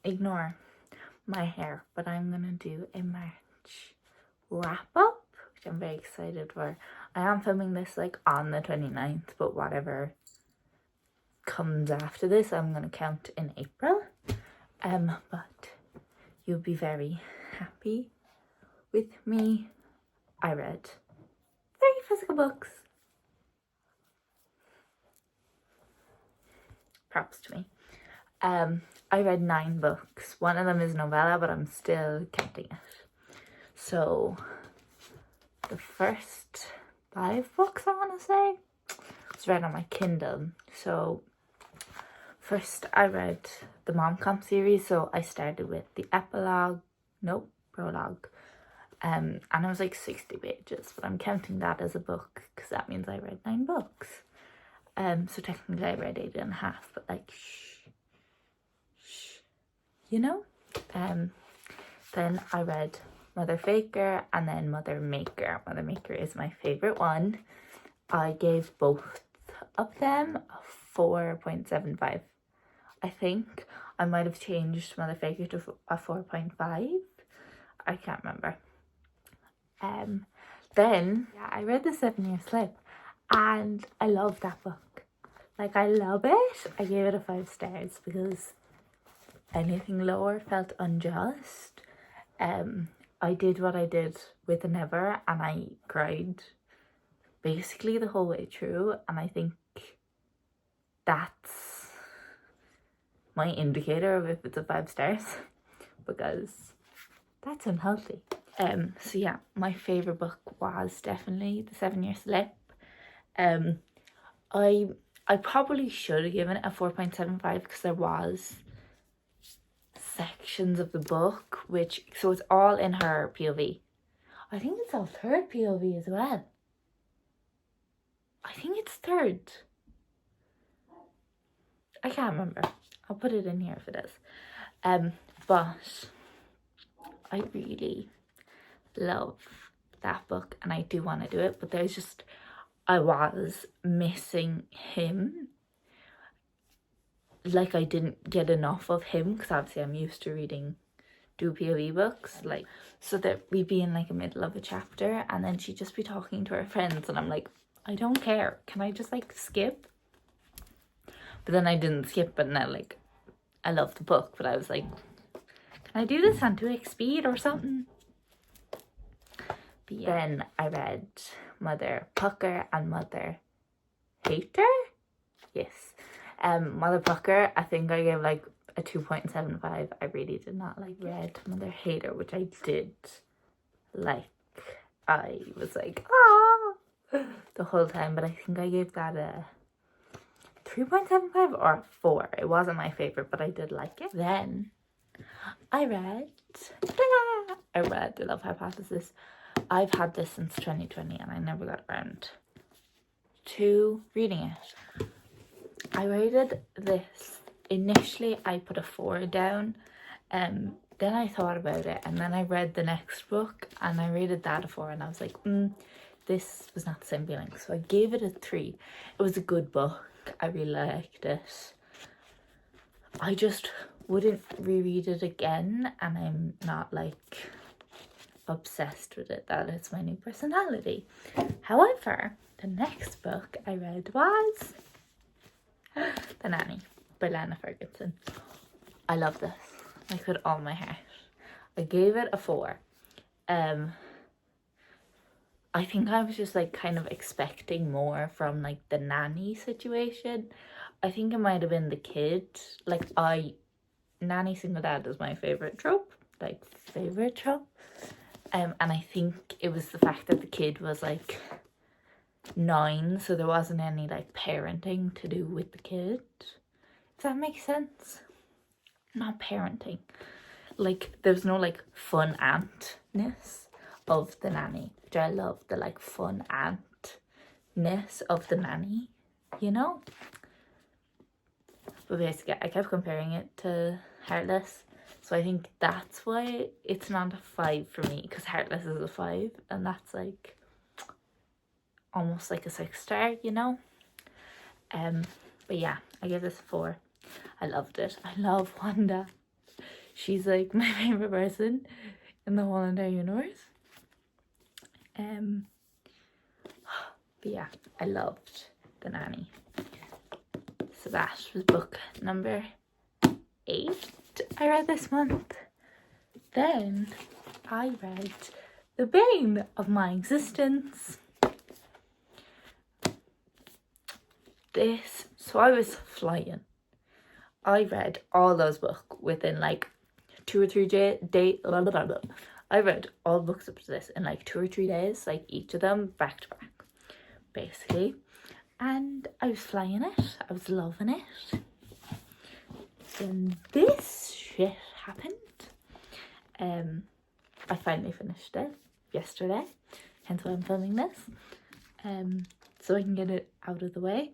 Ignore my hair, but I'm gonna do a March wrap up, which I'm very excited for. I am filming this like on the 29th, but whatever comes after this, I'm gonna count in April. But you'll be very happy with me. I read 3 physical books. Props to me. I read 9 books. One of them is novella, but I'm still counting it. So the first 5 books, I want to say, was read on my Kindle. So first I read the Mom-Com series, so I started with the prologue. And it was like 60 pages, but I'm counting that as a book because that means I read 9 books. So technically I read 8.5, but like, shh, you know? Then I read Mother Faker and then Mother Maker. Mother Maker is my favourite one. I gave both of them a 4.75. I think I might have changed Mother Faker to a 4.5. I can't remember. Then I read The 7-Year Slip and I love that book. Like, I love it. I gave it a 5 stars because anything lower felt unjust. I did what I did with Never and I cried basically the whole way through, and I think that's my indicator of if it's a 5 stars because that's unhealthy. So yeah, my favourite book was definitely The 7-Year Slip. I probably should have given it a 4.75 because there was sections of the book so it's all in her POV. I think it's all 3rd POV as well. I think it's 3rd. I can't remember. I'll put it in here if it is. But I really love that book and I do want to do it, but I was missing him. Like, I didn't get enough of him because obviously I'm used to reading POV books, like, so that we'd be in like the middle of a chapter and then she'd just be talking to her friends and I'm like, I don't care, can I just like skip? But then I didn't skip, but now like I love the book, but I was like, can I do this on 2x speed or something? But yeah. Then I read Mother Pucker and Mother Hater. Yes. Mother Pucker, I think I gave like a 2.75. I really did not like. Read Mother Hater, which I did like. I was like, ah, the whole time, but I think I gave that a 3.75 or a 4. It wasn't my favorite, but I did like it. Then I read The Love Hypothesis. I've had this since 2020 and I never got around to reading it. I rated this. Initially I put a 4 down, then I thought about it and then I read the next book and I rated that a 4 and I was like, this was not the same feeling, so I gave it a 3. It was a good book. I really liked it. I just wouldn't reread it again and I'm not like obsessed with it that it's my new personality. However, the next book I read was The Nanny by Lana Ferguson. I love this, like with all my heart. I gave it a 4. I think I was just like kind of expecting more from like the nanny situation. I think it might have been the kid. Like, nanny single dad is my favorite trope. And I think it was the fact that the kid was like 9, so there wasn't any like parenting to do with the kid. Does that make sense? Not parenting. Like, there's no like fun auntness of the nanny, which I love, the like fun auntness of the nanny, you know? But basically I kept comparing it to Heartless, so I think that's why it's not a 5 for me, because Heartless is a 5 and that's like almost like a 6 star, you know? But yeah, I gave this a 4. I loved it. I love Wanda. She's like my favorite person in the whole entire universe. But yeah, I loved The Nanny. So that was book number 8 I read this month. Then I read The Bane of My Existence. So I was flying. I read all those books within like 2 or 3 days. I read all books up to this in like 2 or 3 days, like each of them back to back, basically. And I was flying it. I was loving it. Then this shit happened. I finally finished it yesterday, hence why I'm filming this. So I can get it out of the way.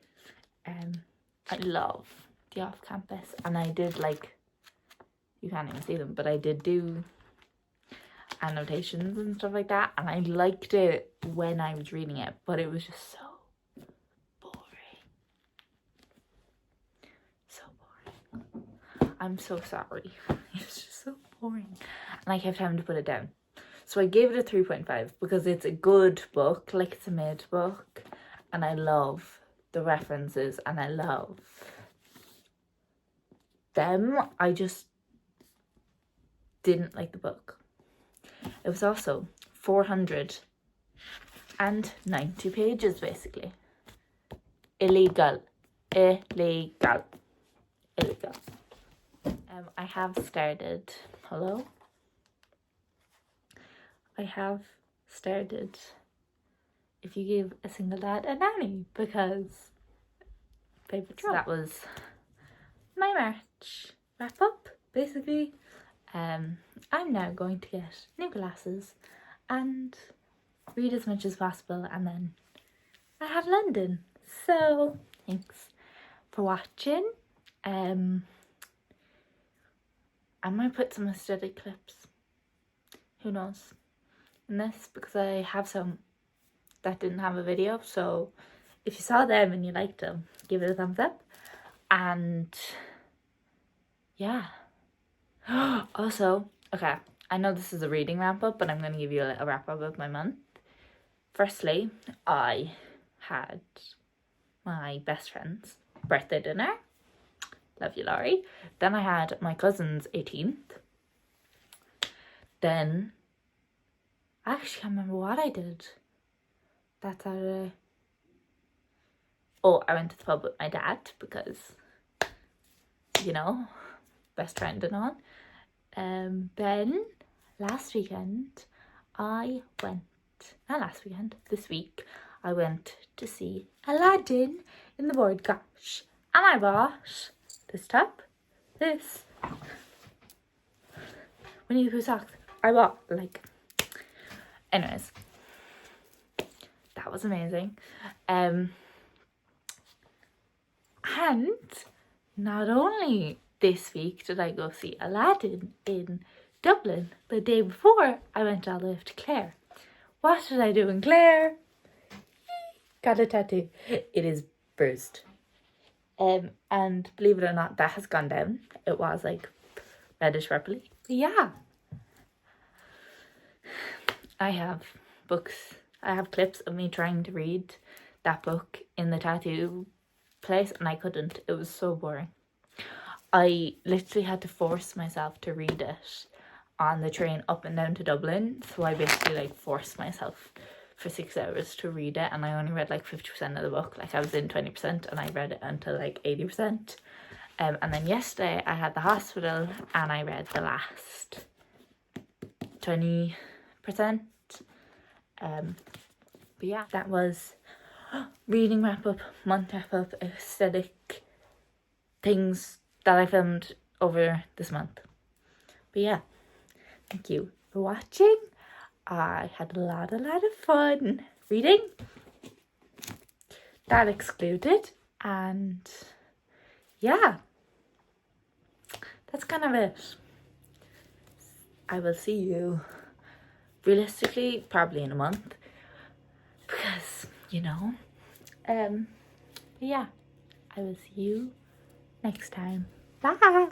I love the off-campus, and I did like, you can't even see them, but I did do annotations and stuff like that, and I liked it when I was reading it, but it was just so boring. So boring. I'm so sorry. It was just so boring, and I kept having to put it down. So I gave it a 3.5 because it's a good book, like it's a mid book, and I love the references and I love them. I just didn't like the book. It was also 490 pages, basically. Illegal. I have started, I have started If You Give a Single Dad a Nanny, because favorite trope. So that was my March wrap up, basically. I'm now going to get new glasses and read as much as possible, and then I have London. So thanks for watching. I might put some aesthetic clips, who knows, in this, because I have some that didn't have a video. So if you saw them and you liked them, give it a thumbs up. And yeah. Also, okay, I know this is a reading wrap up, but I'm going to give you a wrap up of my month. Firstly, I had my best friend's birthday dinner. Love you, Laurie. Then I had my cousin's 18th. Then I actually can't remember what I did that Saturday. Oh, I went to the pub with my dad because, you know, best friend and all. Then this week, I went to see Aladdin in the Board Gosh, and I bought this top, this Winnie the Pooh socks. I bought anyways, that was amazing. And not only this week did I go see Aladdin in Dublin, the day before I went all the way to Clare. What did I do in Clare? Got a tattoo. It is bruised. And believe it or not, that has gone down. It was like reddish purpley. But yeah. I have clips of me trying to read that book in the tattoo place, and I couldn't. It was so boring. I literally had to force myself to read it on the train up and down to Dublin. So I basically forced myself for 6 hours to read it, and I only read 50% of the book. I was in 20% and I read it until 80%. And then yesterday I had the hospital and I read the last 20%. But yeah, that was reading wrap up, month wrap up, aesthetic things that I filmed over this month. But yeah, thank you for watching. I had a lot of fun reading, that excluded, and yeah, that's kind of it. I will see you realistically probably in a month, because but yeah, I will see you next time. Bye.